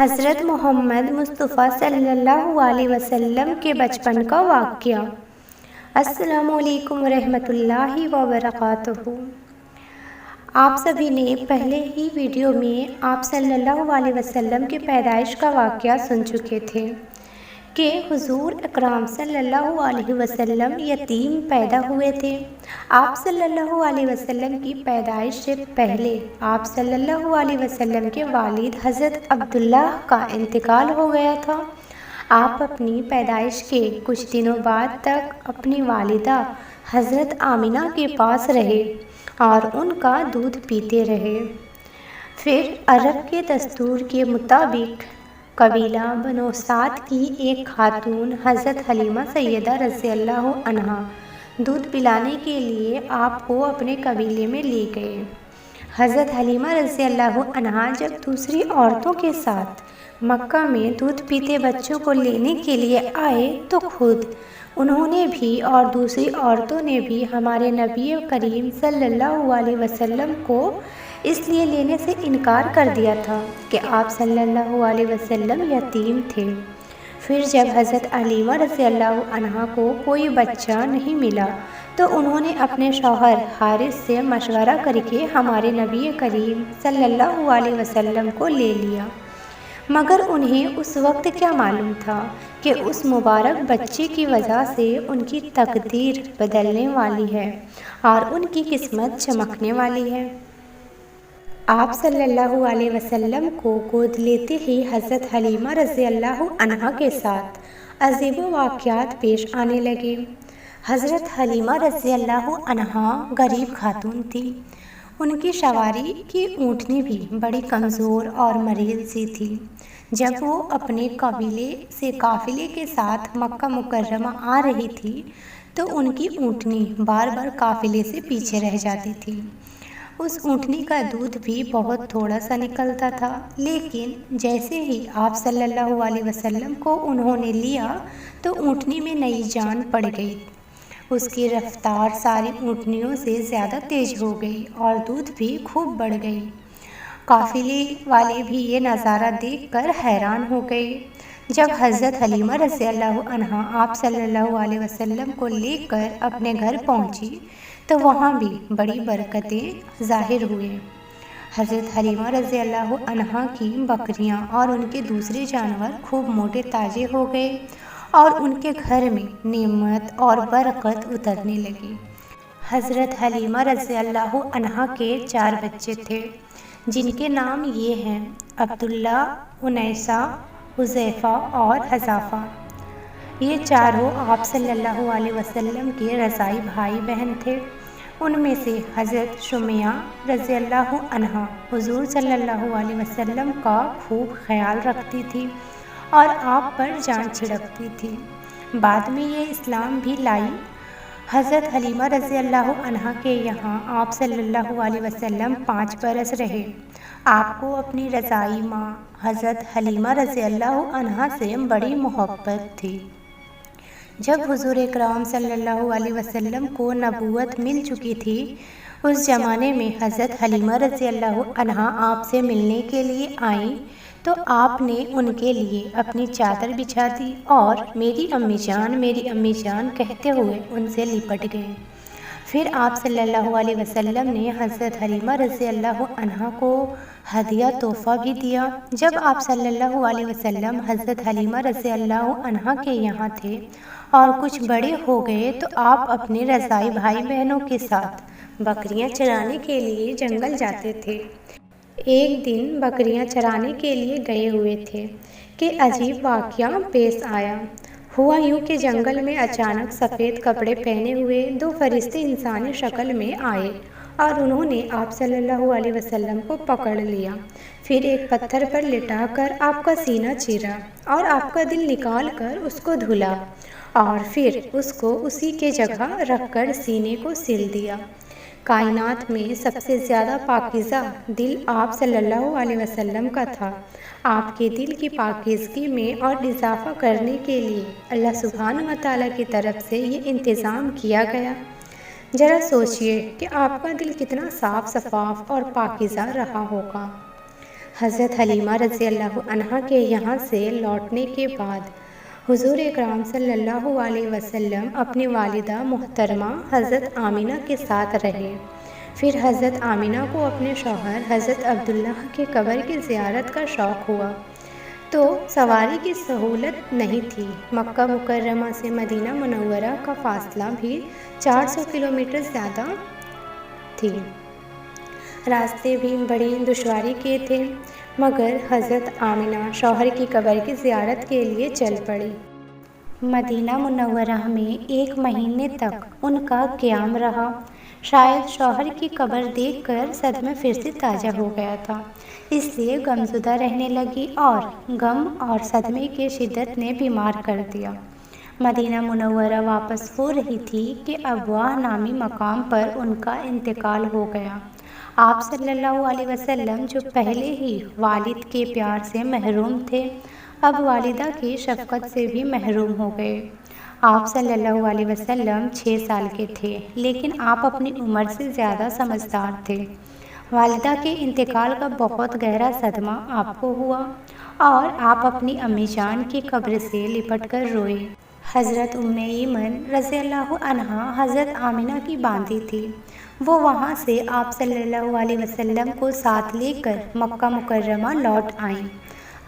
حضرت محمد مصطفیٰ صلی اللہ علیہ وسلم کے بچپن کا واقعہ۔ السلام علیکم ورحمۃ اللہ وبرکاتہ۔ آپ سبھی نے پہلے ہی ویڈیو میں آپ صلی اللہ علیہ وسلم کی پیدائش کا واقعہ سن چکے تھے کہ حضور اکرم صلی اللہ علیہ وسلم یتیم پیدا ہوئے تھے۔ آپ صلی اللہ علیہ وسلم کی پیدائش سے پہلے آپ صلی اللہ علیہ وسلم کے والد حضرت عبداللہ کا انتقال ہو گیا تھا۔ آپ اپنی پیدائش کے کچھ دنوں بعد تک اپنی والدہ حضرت آمنہ کے پاس رہے اور ان کا دودھ پیتے رہے۔ پھر عرب کے دستور کے مطابق قبیلہ بنو سعد کی ایک خاتون حضرت حلیمہ سیدہ رضی اللہ عنہا دودھ پلانے کے لیے آپ کو اپنے قبیلے میں لے گئے۔ حضرت حلیمہ رضی اللہ عنہا جب دوسری عورتوں کے ساتھ مکہ میں دودھ پیتے بچوں کو لینے کے لیے آئے تو خود انہوں نے بھی اور دوسری عورتوں نے بھی ہمارے نبی کریم صلی اللہ علیہ وسلم کو اس لیے لینے سے انکار کر دیا تھا کہ آپ صلی اللہ علیہ وسلم یتیم تھے۔ پھر جب حضرت حلیمہ رضی اللہ عنہا کو کوئی بچہ نہیں ملا تو انہوں نے اپنے شوہر حارث سے مشورہ کر کے ہمارے نبی کریم صلی اللہ علیہ وسلم کو لے لیا، مگر انہیں اس وقت کیا معلوم تھا کہ اس مبارک بچے کی وجہ سے ان کی تقدیر بدلنے والی ہے اور ان کی قسمت چمکنے والی ہے۔ آپ صلی اللہ علیہ وسلم کو گود لیتے ہی حضرت حلیمہ رضی اللہ عنہا کے ساتھ عجیب واقعات پیش آنے لگے۔ حضرت حلیمہ رضی اللہ عنہا غریب خاتون تھی۔ ان کی سواری کی اونٹنی بھی بڑی کمزور اور مریض سی تھی۔ جب وہ اپنے قبیلے سے قافلے کے ساتھ مکہ مکرمہ آ رہی تھی تو ان کی اونٹنی بار بار قافلے سے پیچھے رہ جاتی تھی۔ اس اونٹنی کا دودھ بھی بہت تھوڑا سا نکلتا تھا، لیکن جیسے ہی آپ صلی اللہ علیہ وسلم کو انہوں نے لیا تو اونٹنی میں نئی جان پڑ گئی۔ اس کی رفتار ساری اونٹنیوں سے زیادہ تیز ہو گئی اور دودھ بھی خوب بڑھ گئی۔ قافلے والے بھی یہ نظارہ دیکھ کر حیران ہو گئے۔ جب حضرت حلیمہ رضی اللہ عنہا آپ صلی اللہ علیہ وسلم کو لے کر اپنے گھر پہنچی تو وہاں بھی بڑی برکتیں ظاہر ہوئے۔ حضرت حلیمہ رضی اللہ عنہا کی بکریاں اور ان کے دوسرے جانور خوب موٹے تازے ہو گئے اور ان کے گھر میں نعمت اور برکت اترنے لگی۔ حضرت حلیمہ رضی اللہ عنہا کے 4 بچے تھے جن کے نام یہ ہیں: عبداللہ، انیسہ، حذیفہ اور حذافہ۔ یہ چاروں آپ صلی اللہ علیہ وسلم کے رضاعی بھائی بہن تھے۔ ان میں سے حضرت سمیہ رضی اللہ عنہا حضور صلی اللہ علیہ وسلم کا خوب خیال رکھتی تھی اور آپ پر جان چھڑکتی تھی۔ بعد میں یہ اسلام بھی لائی۔ حضرت حلیمہ رضی اللہ عنہا کے یہاں آپ صلی اللہ علیہ وسلم 5 برس رہے۔ آپ کو اپنی رضاعی ماں حضرت حلیمہ رضی اللہ عنہا سے بڑی محبت تھی۔ جب حضور اکرم صلی اللہ علیہ وسلم کو نبوت مل چکی تھی، اس زمانے میں حضرت حلیمہ رضی اللہ عنہا آپ سے ملنے کے لیے آئیں تو آپ نے ان کے لیے اپنی چادر بچھا دی اور میری امی جان کہتے ہوئے ان سے لپٹ گئے۔ پھر آپ صلی اللہ علیہ وسلم نے حضرت حلیمہ رضی اللہ عنہا کو ہدیہ تحفہ بھی دیا۔ جب آپ صلی اللہ علیہ وسلم حضرت حلیمہ رضی اللہ عنہا کے یہاں تھے اور کچھ بڑے ہو گئے تو آپ اپنے رضاعی بھائی بہنوں کے ساتھ بکریاں چرانے کے لیے جنگل جاتے تھے۔ ایک دن بکریاں چرانے کے لیے گئے ہوئے تھے کہ عجیب واقعہ پیش آیا۔ ہوا یوں کہ جنگل میں اچانک سفید کپڑے پہنے ہوئے 2 فرشتے انسانی شکل میں آئے اور انہوں نے آپ صلی اللہ علیہ وسلم کو پکڑ لیا۔ پھر ایک پتھر پر لٹا کر آپ کا سینہ چیرا اور آپ کا دل نکال کر اس کو دھلا اور پھر اس کو اسی کے جگہ رکھ کر سینے کو سل دیا۔ کائنات میں سب سے زیادہ پاکیزہ دل آپ صلی اللہ علیہ وسلم کا تھا۔ آپ کے دل کی پاکیزگی میں اور اضافہ کرنے کے لیے اللہ سبحانہ و تعالیٰ کی طرف سے یہ انتظام کیا گیا۔ ذرا سوچئے کہ آپ کا دل کتنا صاف شفاف اور پاکیزہ رہا ہوگا۔ حضرت حلیمہ رضی اللہ عنہا کے یہاں سے لوٹنے کے بعد حضور اکرم صلی اللہ علیہ وسلم اپنی والدہ محترمہ حضرت آمینہ کے ساتھ رہے۔ پھر حضرت آمینہ کو اپنے شوہر حضرت عبداللہ کے قبر کی زیارت کا شوق ہوا تو سواری کی سہولت نہیں تھی۔ مکہ مکرمہ سے مدینہ منورہ کا فاصلہ بھی 400 کلومیٹر زیادہ تھی۔ راستے بھی بڑی دشواری کے تھے، مگر حضرت آمینہ شوہر کی قبر کی زیارت کے لیے چل پڑی۔ مدینہ منورہ میں 1 مہینے تک ان کا قیام رہا۔ شاید شوہر کی قبر دیکھ کر صدمہ پھر سے تازہ ہو گیا تھا، اس لیے غمزدہ رہنے لگی اور غم اور صدمے کی شدت نے بیمار کر دیا۔ مدینہ منورہ واپس ہو رہی تھی کہ ابواہ نامی مقام پر ان کا انتقال ہو گیا۔ آپ صلی اللہ علیہ وسلم جو پہلے ہی والد کے پیار سے محروم تھے، اب والدہ کی شفقت سے بھی محروم ہو گئے۔ آپ صلی اللہ علیہ وسلم 6 سال کے تھے، لیکن آپ اپنی عمر سے زیادہ سمجھدار تھے۔ والدہ کے انتقال کا بہت گہرا صدمہ آپ کو ہوا اور آپ اپنی امی جان کی قبر سے لپٹ کر روئے۔ حضرت ام ایمن رضی اللہ عنہا حضرت آمینہ کی باندی تھی۔ وہ وہاں سے آپ صلی اللہ علیہ وسلم کو ساتھ لے کر مکہ مکرمہ لوٹ آئیں۔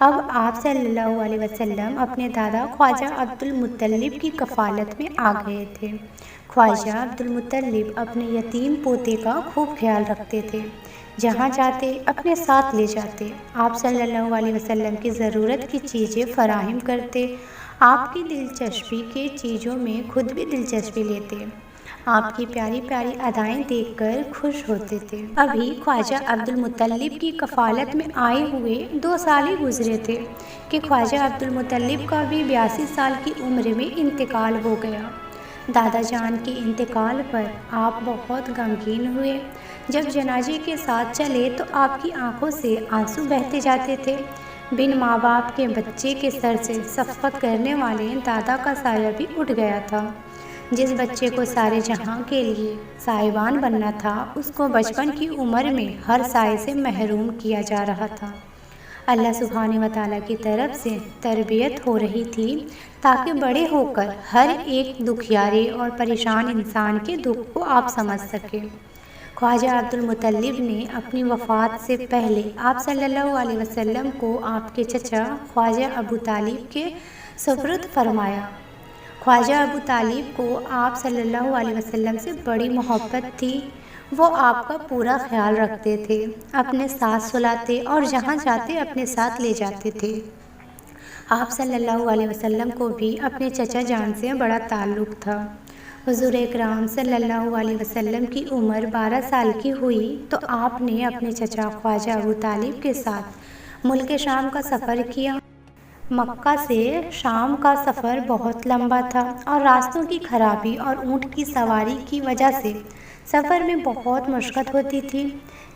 اب آپ صلی اللہ علیہ وسلم اپنے دادا خواجہ عبد المطلب کی کفالت میں آ گئے تھے۔ خواجہ عبد المطلب اپنے یتیم پوتے کا خوب خیال رکھتے تھے، جہاں جاتے اپنے ساتھ لے جاتے، آپ صلی اللہ علیہ وسلم کی ضرورت کی چیزیں فراہم کرتے، آپ کی دلچسپی کی چیزوں میں خود بھی دلچسپی لیتے، آپ کی پیاری پیاری ادائیں دیکھ کر خوش ہوتے تھے۔ ابھی خواجہ عبد المطلب کی کفالت میں آئے ہوئے 2 سال ہی گزرے تھے کہ خواجہ عبد المطلب کا بھی 82 سال کی عمر میں انتقال ہو گیا۔ دادا جان کے انتقال پر آپ بہت غمگین ہوئے۔ جب جنازے کے ساتھ چلے تو آپ کی آنکھوں سے آنسو بہتے جاتے تھے۔ بن ماں باپ کے بچے کے سر سے شفقت کرنے والے دادا کا سایہ بھی اٹھ گیا تھا۔ جس بچے کو سارے جہاں کے لیے سائبان بننا تھا، اس کو بچپن کی عمر میں ہر سائے سے محروم کیا جا رہا تھا۔ اللہ سبحانہ و تعالیٰ کی طرف سے تربیت ہو رہی تھی تاکہ بڑے ہو کر ہر ایک دکھیارے اور پریشان انسان کے دکھ کو آپ سمجھ سکیں۔ خواجہ عبد المطلب نے اپنی وفات سے پہلے آپ صلی اللہ علیہ وسلم کو آپ کے چچا خواجہ ابو طالب کے سپرد فرمایا۔ خواجہ ابو طالب کو آپ صلی اللہ علیہ وسلم سے بڑی محبت تھی۔ وہ آپ کا پورا خیال رکھتے تھے، اپنے ساتھ سلاتے اور جہاں جاتے اپنے ساتھ لے جاتے تھے۔ آپ صلی اللہ علیہ وسلم کو بھی اپنے چچا جان سے بڑا تعلق تھا۔ حضور اکرم صلی اللہ علیہ وسلم کی عمر 12 سال کی ہوئی تو آپ نے اپنے چچا خواجہ ابو طالب کے ساتھ ملک شام کا سفر کیا۔ مکہ سے شام کا سفر بہت لمبا تھا اور راستوں کی خرابی اور اونٹ کی سواری کی وجہ سے سفر میں بہت مشقت ہوتی تھی،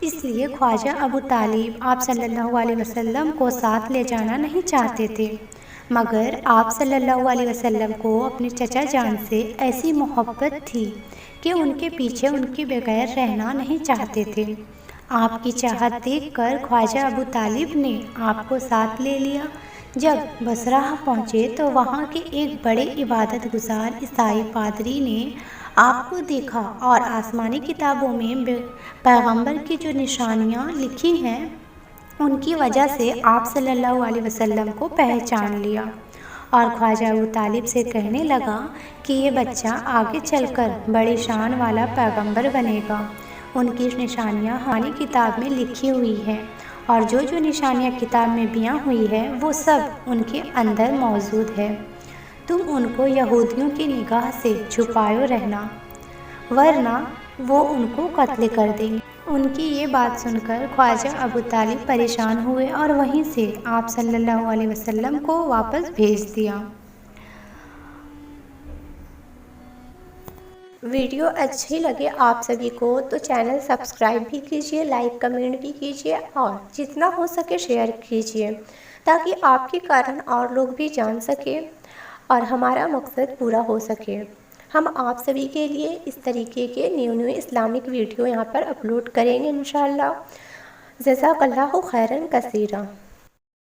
اس لیے خواجہ ابو طالب آپ صلی اللہ علیہ وسلم کو ساتھ لے جانا نہیں چاہتے تھے، مگر آپ صلی اللہ علیہ وسلم کو اپنے چچا جان سے ایسی محبت تھی کہ ان کے پیچھے ان کے بغیر رہنا نہیں چاہتے تھے۔ آپ کی چاہت دیکھ کر خواجہ ابو طالب نے آپ کو ساتھ لے لیا۔ جب بصرہ پہنچے تو وہاں کے ایک بڑے عبادت گزار عیسائی پادری نے آپ کو دیکھا اور آسمانی کتابوں میں پیغمبر کی جو نشانیاں لکھی ہیں ان کی وجہ سے آپ صلی اللہ علیہ وسلم کو پہچان لیا اور خواجہ ابو طالب سے کہنے لگا کہ یہ بچہ آگے چل کر بڑی شان والا پیغمبر بنے گا۔ ان کی نشانیاں آسمانی کتاب میں لکھی ہوئی ہیں اور جو جو نشانیاں کتاب میں بیان ہوئی ہے وہ سب ان کے اندر موجود ہے۔ تم ان کو یہودیوں کی نگاہ سے چھپائے رہنا، ورنہ وہ ان کو قتل کر دیں گے۔ ان کی یہ بات سن کر خواجہ ابو طالب پریشان ہوئے اور وہیں سے آپ صلی اللہ علیہ وسلم کو واپس بھیج دیا۔ ویڈیو اچھی لگے آپ سبھی کو تو چینل سبسکرائب بھی کیجیے، لائک کمنٹ بھی کیجیے اور جتنا ہو سکے شیئر کیجیے تاکہ آپ کے کارن اور لوگ بھی جان سکیں اور ہمارا مقصد پورا ہو سکے۔ ہم آپ سبھی کے لیے اس طریقے کے نیو اسلامک ویڈیو یہاں پر اپلوڈ کریں گے انشاءاللہ۔ جزاک اللہ خیرن کثیرا۔